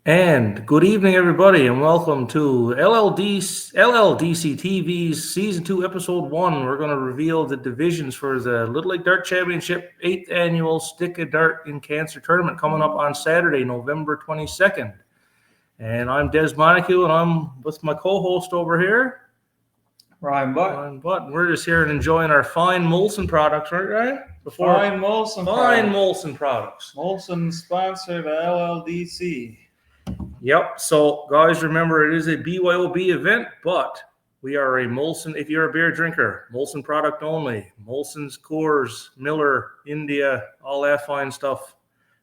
And good evening, everybody, and welcome to LLDC-TV's Season 2, Episode 1. We're going to reveal the divisions for the Little League Dart Championship 8th Annual Stick of Dart in Cancer Tournament coming up on Saturday, November 22nd. And I'm Des Montague, and I'm with my co-host over here, Ryan Butt. We're just here and enjoying our fine Molson products, right, Ryan? Fine Molson products. Molson sponsored LLDC. Yep. So, guys, remember it is a BYOB event, but we are a Molson. If you're a beer drinker, Molson product only. Molson's, Coors, Miller, India, all that fine stuff.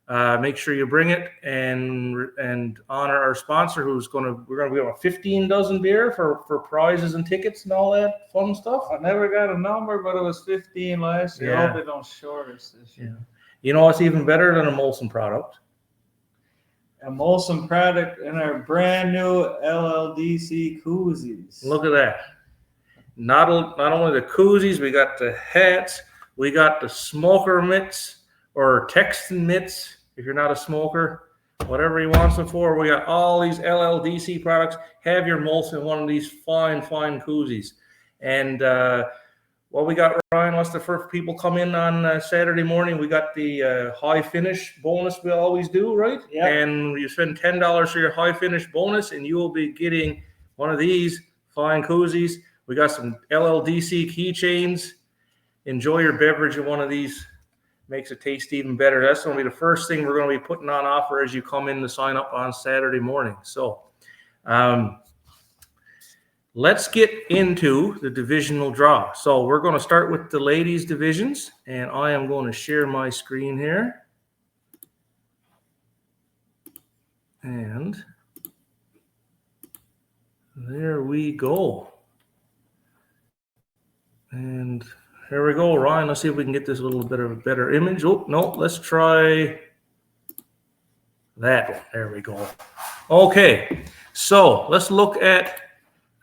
Make sure you bring it and honor our sponsor, we're going to be about 15 dozen beer for prizes and tickets and all that fun stuff. I never got a number, but it was 15 last year. Yeah. I hope they don't short us this year. Yeah. You know what's even better than a Molson product? A Molson product in our brand new LLDC koozies. Look at that. Not only the koozies, we got the hats, we got the smoker mitts or Texan mitts if you're not a smoker, whatever you want them for. We got all these LLDC products. Have your Molson in one of these fine koozies. And what we got, Ryan, what's the first people come in on Saturday morning? We got the high finish bonus we always do, right? Yeah. And you spend $10 for your high finish bonus, and you will be getting one of these fine koozies. We got some LLDC keychains. Enjoy your beverage in one of these. Makes it taste even better. That's going to be the first thing we're going to be putting on offer as you come in to sign up on Saturday morning. So let's get into the divisional draw. So we're going to start with the ladies divisions, and I am going to share my screen here. And there we go. And here we go, Ryan. Let's see if we can get this a little bit of a better image. Oh, no, let's try that one. There we go. Okay, so let's look at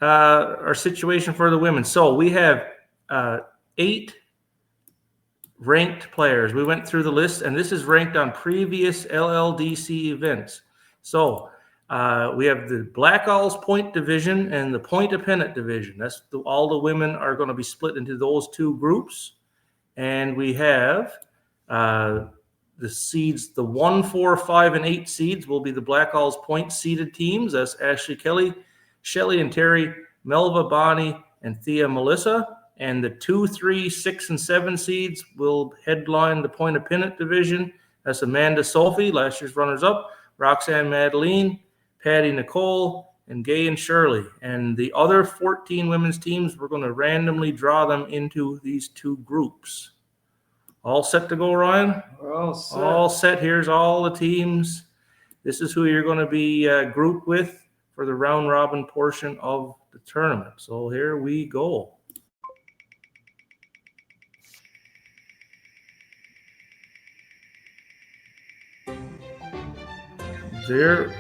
our situation for the women. So we have 8 ranked players. We went through the list, and this is ranked on previous LLDC events. So we have the Black Owls Point Division and the Point Pennant Division. All the women are going to be split into those 2 groups. And we have the seeds, the 1, 4, 5, and 8 seeds will be the Black Owls Point seeded teams. That's Ashley Kelly, Shelly and Terry, Melva, Bonnie, and Thea Melissa. And the 2, 3, 6, and 7 seeds will headline the Point Pennant Division. That's Amanda Sophie, last year's runners-up, Roxanne Madeline, Patty Nicole, and Gay and Shirley. And the other 14 women's teams, we're going to randomly draw them into these 2 groups. All set to go, Ryan? We're all set. All set. Here's all the teams. This is who you're going to be grouped with for the round-robin portion of the tournament. So here we go. There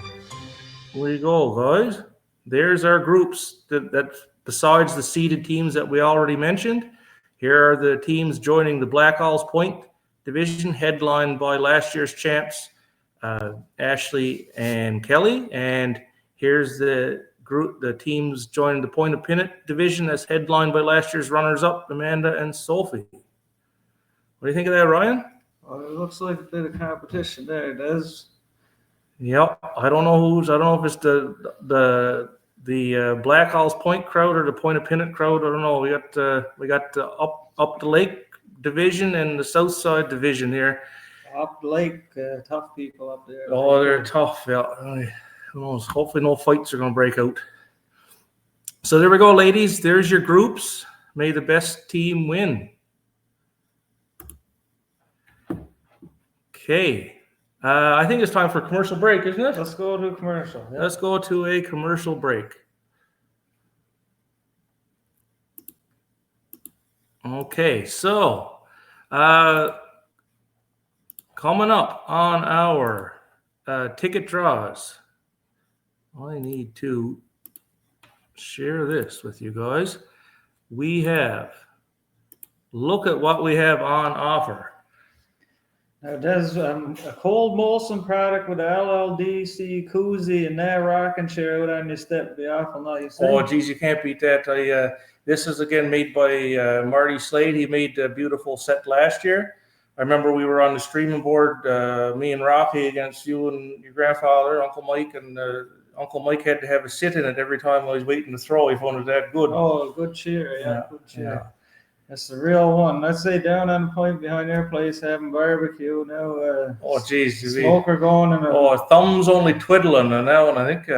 we go, guys. There's our groups that besides the seeded teams that we already mentioned. Here are the teams joining the Black Owls Point Division, headlined by last year's champs, Ashley and Kelly. And here's the teams joining the Point Pennant Division, that's headlined by last year's runners-up, Amanda and Sophie. What do you think of that, Ryan? Well, it looks like a bit of competition there, Des. Yep, I don't know if it's the Black Owls Point crowd or the Point Pennant crowd. I don't know. We got the up the lake division and the south side division here. Up the lake, tough people up there. Oh, they're tough. Yeah, who knows? Hopefully, no fights are going to break out. So there we go, ladies. There's your groups. May the best team win. Okay. I think it's time for a commercial break, isn't it? Let's go to a commercial. Yeah. Let's go to a commercial break. Okay, so coming up on our ticket draws, I need to share this with you guys. Look at what we have on offer. Now, there's a cold Molson product with a LLDC koozie and that rocking chair out on your step. Be awful nice. Oh, geez, you can't beat that. This is again made by Marty Slade. He made a beautiful set last year. I remember we were on the streaming board, me and Rocky against you and your grandfather, Uncle Mike, and Uncle Mike had to have a sit in it every time I was waiting to throw. He found it that good. Oh, good cheer, yeah, good cheer. Yeah. That's the real one. Let's say down on the point behind their place having barbecue now. Oh, geez. Smoker going and thumbs only twiddling and now, and I think,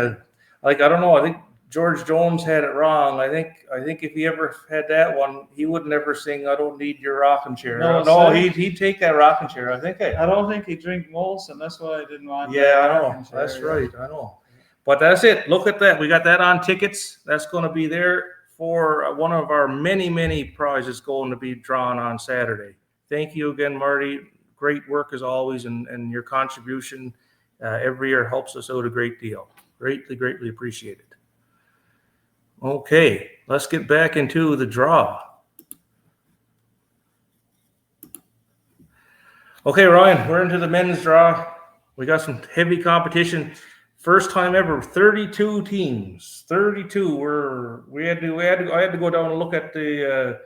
I don't know. I think George Jones had it wrong. I think if he ever had that one, he would never sing "I Don't Need Your Rocking Chair." No, he'd take that rocking chair. I don't think he drink Molson. That's why I didn't want. Yeah, I know. That's right. I know. But that's it. Look at that. We got that on tickets. That's going to be there for one of our many, many prizes going to be drawn on Saturday. Thank you again, Marty. Great work as always, and your contribution every year helps us out a great deal. Greatly, greatly appreciated. Okay, let's get back into the draw. Okay, Ryan, we're into the men's draw. We got some heavy competition. First time ever, 32 teams. 32. I had to go down and look at the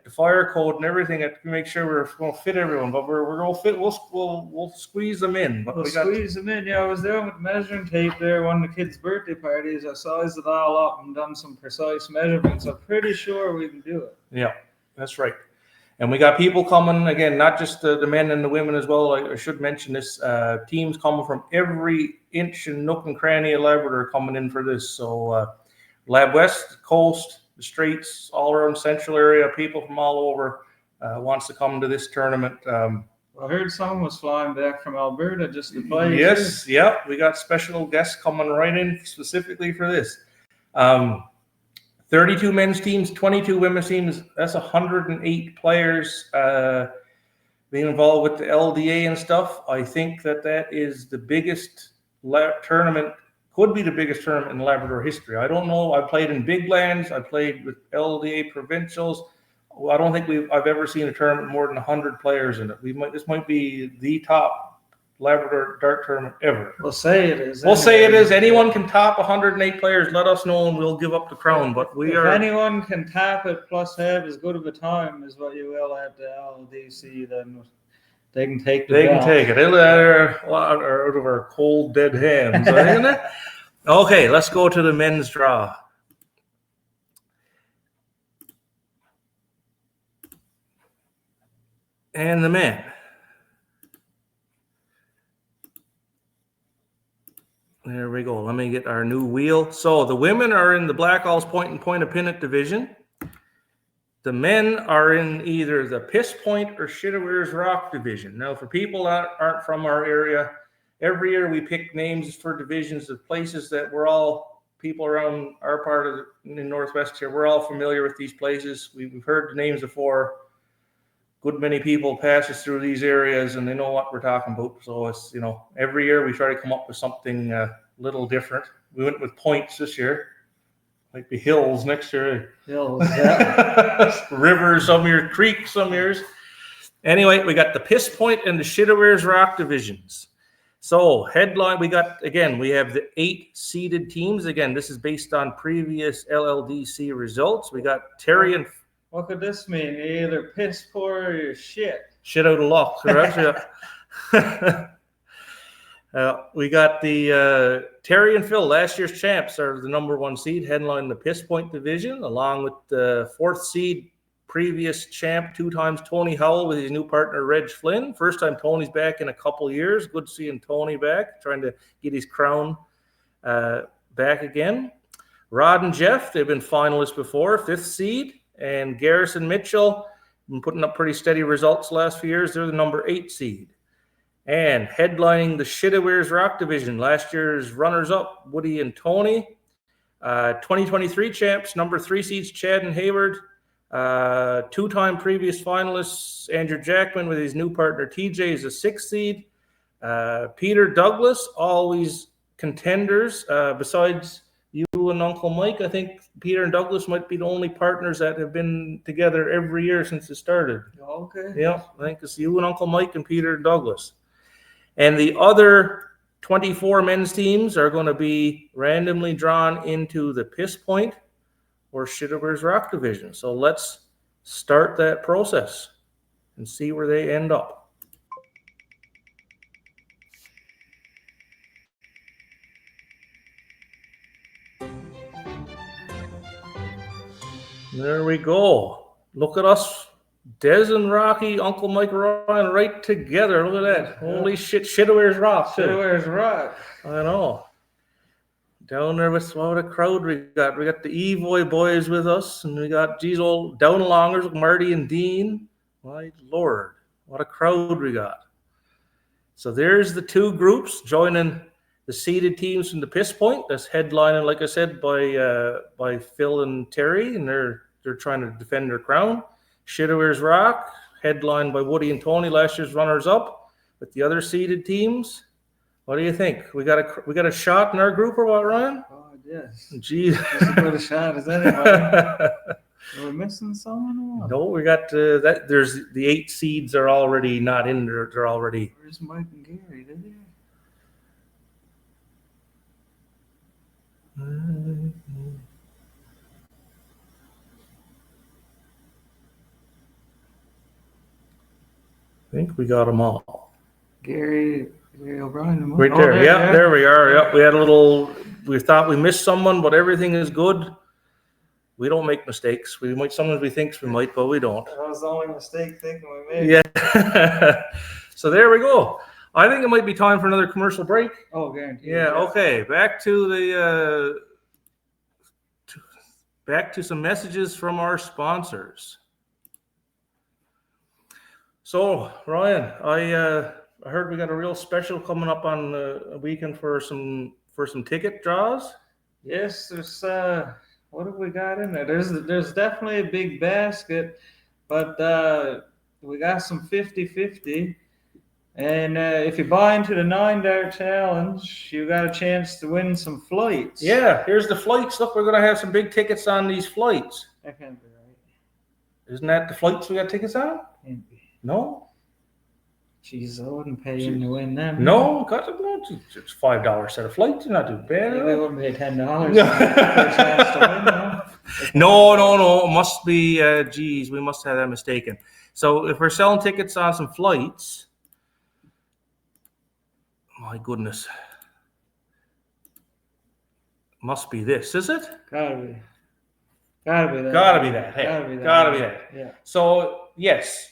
fire code and everything to make sure we're going to fit everyone. But we're going to fit. We'll squeeze them in. But squeeze them in. Yeah, I was there with measuring tape there. One of the kids' birthday parties. I sized it all up and done some precise measurements. I'm pretty sure we can do it. Yeah, that's right. And we got people coming, again, not just the men and the women as well. I should mention this. Teams coming from every inch and nook and cranny of Labrador coming in for this. So Lab West, Coast, the Straits, all around Central area, people from all over wants to come to this tournament. I heard someone was flying back from Alberta just to play. Yes, yeah. We got special guests coming right in specifically for this. 32 men's teams, 22 women's teams. That's 108 players being involved with the LDA and stuff. I think that is the biggest tournament, could be the biggest tournament in Labrador history. I don't know. I played in Big Lands. I played with LDA provincials. Well, I don't think I've ever seen a tournament with more than 100 players in it. This might be the top Labrador dart tournament ever. We'll say it is. Anyone can top 108 players. Let us know and we'll give up the crown. But if anyone can top it plus have as good of a time as what you will at the LLDC, then they can take the belt. Can take it. It'll out of our cold dead hands, isn't it? Okay, let's go to the men's draw. And the men. There we go. Let me get our new wheel. So the women are in the Black Owls Point and Point of Pinnet division. The men are in either the Piss Point or Shitterwares Rock division. Now, for people that aren't from our area, every year we pick names for divisions of places that people around our part of the Northwest here, we're all familiar with these places. We've heard the names before. Good many people passes through these areas and they know what we're talking about. So it's, every year we try to come up with something a little different. We went with points this year. Might be hills next year. Hills, yeah. Rivers some years, creeks some years. Anyway, we got the Piss Point and the Shitterwares Rock divisions. So headline, we have the 8 seeded teams. Again, this is based on previous LLDC results. We got Terry and... What could this mean? You're either piss poor or you're shit. Shit out of luck, correct? We got the Terry and Phil, last year's champs, are the number 1 seed, headlining the Piss Point division, along with the 4th seed, previous champ, 2 times Tony Howell with his new partner, Reg Flynn. First time Tony's back in a couple years. Good seeing Tony back, trying to get his crown back again. Rod and Jeff, they've been finalists before, 5th seed. And Garrison Mitchell, been putting up pretty steady results the last few years. They're the number 8 seed. And headlining the Shitterwares Rock division, last year's runners-up, Woody and Tony. 2023 champs, number 3 seeds, Chad and Hayward. 2-time previous finalists, Andrew Jackman with his new partner, TJ, is a 6th seed. Peter Douglas, always contenders, besides you and Uncle Mike, I think Peter and Douglas might be the only partners that have been together every year since it started. Okay. Yeah, I think it's you and Uncle Mike and Peter and Douglas. And the other 24 men's teams are going to be randomly drawn into the Piss Point or Shitterber's Rock division. So let's start that process and see where they end up. There we go. Look at us, Des and Rocky, Uncle Mike Ryan, right together. Look at that. Holy shit, Shitterber's Rock. Shitterber's Rock. I know. Down there with what a crowd we got. We got the Evoy boys with us, and we got these old down-alongers with Marty and Dean. My Lord, what a crowd we got. So there's the two groups joining the seeded teams from the Piss Point. That's headlining, like I said, by Phil and Terry, and they're trying to defend their crown. Shitterber's Rock, headlined by Woody and Tony, last year's runners-up. With the other seeded teams, what do you think? We got a shot in our group or what, Ryan? Oh, yes. Geez. Just as good a shot as anybody. Are we missing someone or what? No, we got that. There's the 8 seeds are already not in there. They're already. Where's Mike and Gary? Did he? I think we got them all. Gary O'Brien. Right there. Yeah, there we are. Yep. We had a little. We thought we missed someone, but everything is good. We don't make mistakes. We might sometimes we think we might, but we don't. That was the only mistake thinking we made. Yeah. So there we go. I think it might be time for another commercial break. Oh, guaranteed. Yeah. Okay. Back to some messages from our sponsors. So Ryan, I heard we got a real special coming up on a weekend for some ticket draws. Yes, there's what have we got in there? There's definitely a big basket, but we got some 50-50. And if you buy into the 9-dart challenge, you got a chance to win some flights. Yeah, here's the flights. Look, we're gonna have some big tickets on these flights. That can't be right. Isn't that the flights we got tickets on? Can't be. No. Jeez, I wouldn't pay him to win them. No, got it. No, it's $5 set of flights. You're not too bad. Yeah, they wouldn't pay $10 for a chance to win, no? No. It must be. Geez, we must have that mistaken. So if we're selling tickets on some flights, my goodness, must be this, is it? Gotta be that. Gotta be that. Hey, gotta be that. Yeah. So yes,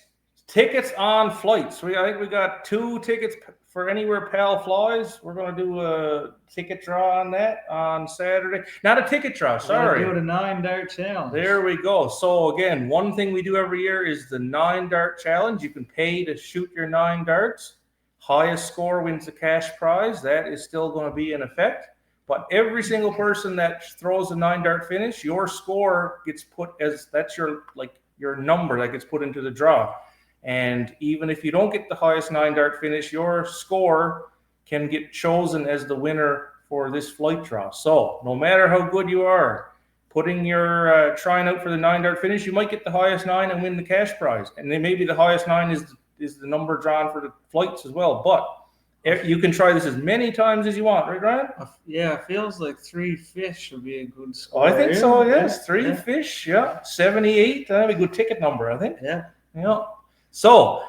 tickets on flights. I think we got 2 tickets for anywhere Pal flies. We're gonna do a ticket draw on that on Saturday. Not a ticket draw. Sorry. We're gonna do the 9-dart challenge. There we go. So again, one thing we do every year is the 9-dart challenge. You can pay to shoot your 9 darts. Highest score wins the cash prize. That is still going to be in effect. But every single person that throws a 9-dart finish, your score gets put as that's your number that gets put into the draw. And even if you don't get the highest 9-dart finish, your score can get chosen as the winner for this flight draw. So no matter how good you are, putting your trying out for the 9-dart finish, you might get the highest 9 and win the cash prize. And then maybe the highest 9 is the number drawn for the flights as well. But you can try this as many times as you want, right, Ryan? Yeah, it feels like 3 fish would be a good score. I think so, yes. 3 fish, yeah. 78, that'd be a good ticket number, I think. Yeah. So,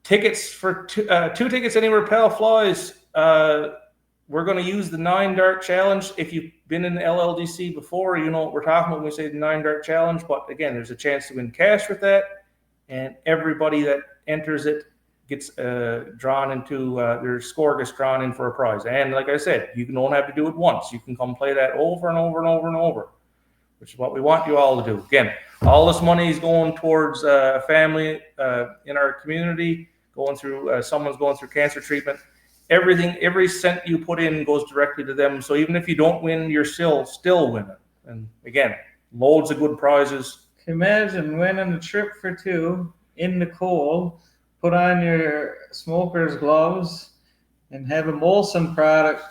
tickets for 2 tickets anywhere Pal flies. We're going to use the 9-dart challenge. If you've been in the LLDC before, you know what we're talking about when we say the 9-dart challenge. But again, there's a chance to win cash with that. And everybody that enters it gets drawn into their score gets drawn in for a prize. And like I said, you don't have to do it once. You can come play that over and over and over and over, which is what we want you all to do. Again, all this money is going towards a family in our community going through someone's going through cancer treatment. Every cent you put in goes directly to them. So even if you don't win, you're still winning. And again, loads of good prizes. Imagine winning a trip for 2 in the cold, put on your smoker's gloves, and have a Molson product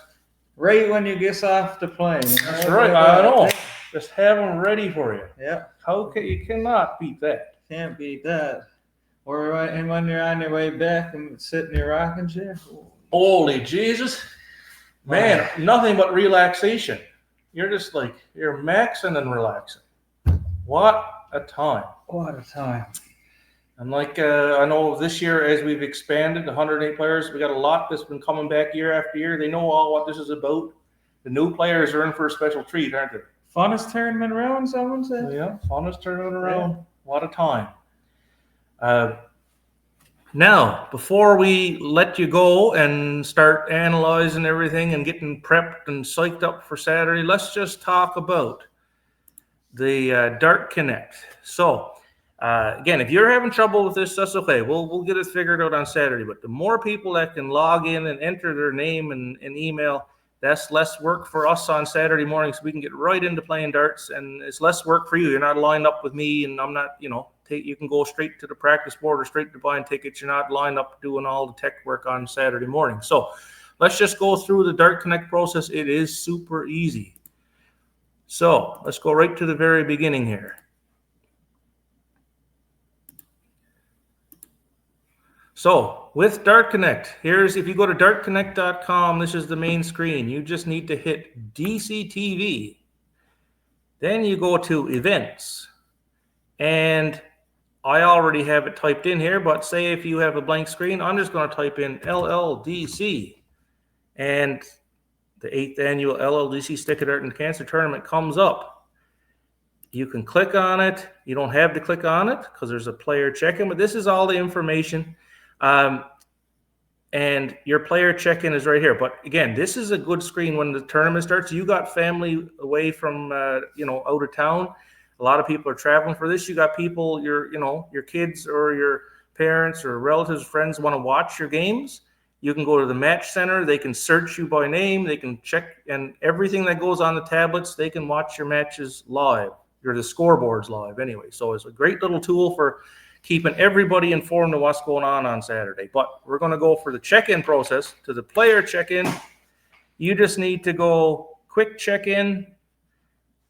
right when you get off the plane. That's right. I know. Just have them ready for you. Yeah. You cannot beat that. Can't beat that. And when you're on your way back and sit in your rocking chair. Holy Jesus. Man, nothing but relaxation. You're just like, you're maxing and relaxing. What a time. What a time. And like, I know this year, as we've expanded, 108 players, we got a lot that's been coming back year after year. They know all what this is about. The new players are in for a special treat, aren't they? Funnest tournament around, someone said? Yeah, funnest tournament around. Yeah. What a time. Now, before we let you go and start analyzing everything and getting prepped and psyched up for Saturday, let's just talk about the Dart Connect. So, again, if you're having trouble with this, that's okay. We'll get it figured out on Saturday. But the more people that can log in and enter their name and email, that's less work for us on Saturday morning, so we can get right into playing darts, and it's less work for you. You're not lined up with me, and I'm not, you can go straight to the practice board or straight to buying tickets. You're not lined up doing all the tech work on Saturday morning. So let's just go through the Dart Connect process. It is super easy. So let's go right to the very beginning here. So with Dart Connect, if you go to dartconnect.com, this is the main screen. You just need to hit DC-TV. Then you go to events. And I already have it typed in here, but say if you have a blank screen, I'm just going to type in LLDC. And the 8th annual LLDC Stick of Dart and Cancer Tournament comes up. You can click on it. You don't have to click on it because there's a player check-in, but this is all the information. And your player check-in is right here. But again, this is a good screen when the tournament starts. You got family away from, out of town. A lot of people are traveling for this. You got people, your kids or your parents or relatives, friends want to watch your games. You can go to the match center. They can search you by name. They can check, and everything that goes on the tablets, they can watch your matches live, or the scoreboards live anyway. So it's a great little tool for keeping everybody informed of what's going on Saturday. But we're going to go for the check-in process. To the player check-in, you just need to go quick check-in.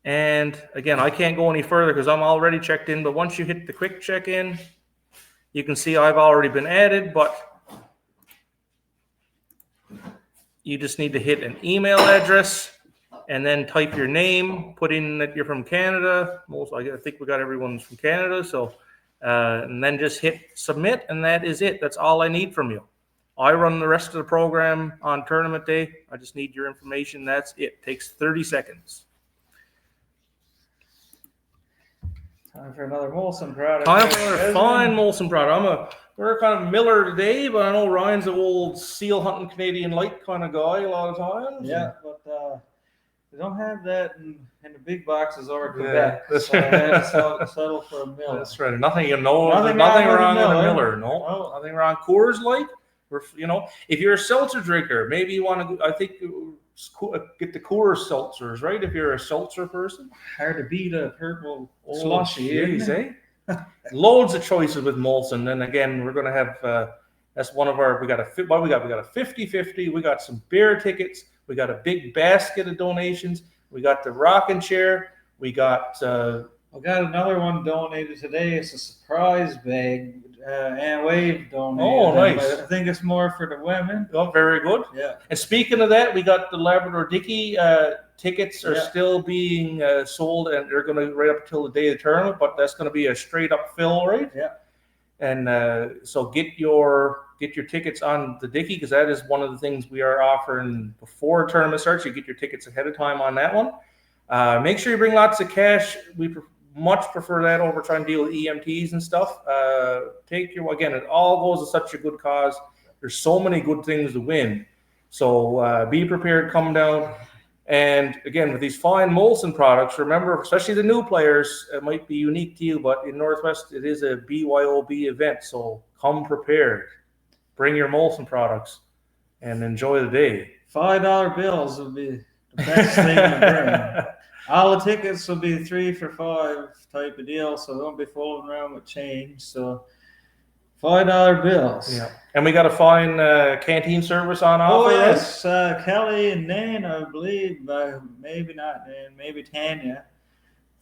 And again, I can't go any further because I'm already checked in. But once you hit the quick check-in, you can see I've already been added. But you just need to hit an email address and then type your name, put in that you're from Canada. I think we got everyone's from Canada. So, and then just hit submit, and that is it. That's all I need from you. I run the rest of the program on tournament day. I just need your information. That's it. Takes 30 seconds. Time for another Molson product. Time for another fine Molson product. We're kind of Miller today, but I know Ryan's an old seal hunting Canadian Light kind of guy a lot of times. Yeah, but we don't have that in the big boxes or Quebec. Yeah, so I had to settle for a Miller. That's right. Nothing wrong with a Miller. No, nothing wrong. Coors Light. If you're a seltzer drinker, maybe you want to. I think get the Coors seltzers, right? If you're a seltzer person, hard to beat a purple slushy. Loads of choices with Molson. Then again, we're going to have. That's one of our. We got a 50-50. We got some beer tickets. We got a big basket of donations. We got the rocking chair. We got another one donated today. It's a surprise bag. Aunt Wave donated. Oh, nice. I think it's more for the women. Oh, very good. Yeah. And speaking of that, we got the Labrador Dickey tickets are still being sold, and they're going to right up until the day of the tournament. But that's going to be a straight up fill, right? Yeah. And so get your tickets on the Dickey, because that is one of the things we are offering before tournament starts. You get your tickets ahead of time on that one. Make sure you bring lots of cash. We much prefer that over trying to deal with EMTs and stuff. It all goes to such a good cause. There's so many good things to win. So be prepared, come down. And again, with these fine Molson products, remember, especially the new players, it might be unique to you, but in Northwest, it is a BYOB event. So come prepared. Bring your Molson products and enjoy the day. $5 bills will be the best thing to bring. All the tickets will be 3 for $5 type of deal, so don't be fooling around with change. So $5 bills. Yeah. And we got a fine canteen service on Oh offer. Right? yes, Kelly and Nan, I believe, maybe not Nan, maybe Tanya.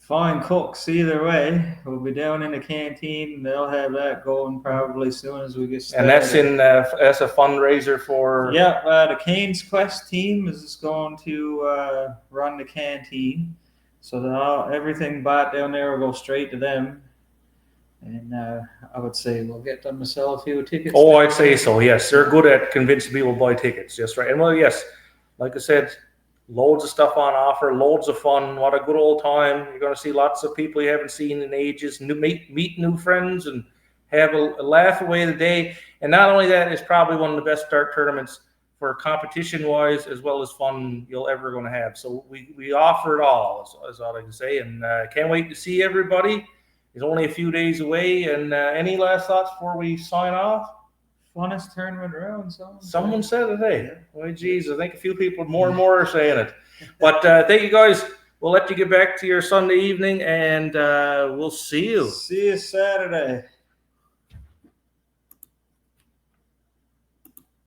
Fine cooks either way. We'll be down in the canteen. They'll have that going probably as soon as we get started. And that's a fundraiser for. Yeah, the Cane's Quest team is going to run the canteen, so everything bought down there will go straight to them. And I would say we'll get them to sell a few tickets. Oh, I'd say so. Yes, they're good at convincing people to buy tickets. Just right. And well, yes, like I said, loads of stuff on offer, loads of fun. What a good old time! You're going to see lots of people you haven't seen in ages. Meet new friends and have a laugh away the day. And not only that, it's probably one of the best dart tournaments for competition wise as well as fun you'll ever going to have. So we offer it all. Is all I can say. And can't wait to see everybody. It's only a few days away. And any last thoughts before we sign off? Funnest tournament around. Someone said it, hey. Oh, geez, I think a few people more and more are saying it. But thank you, guys. We'll let you get back to your Sunday evening, and we'll see you. See you Saturday.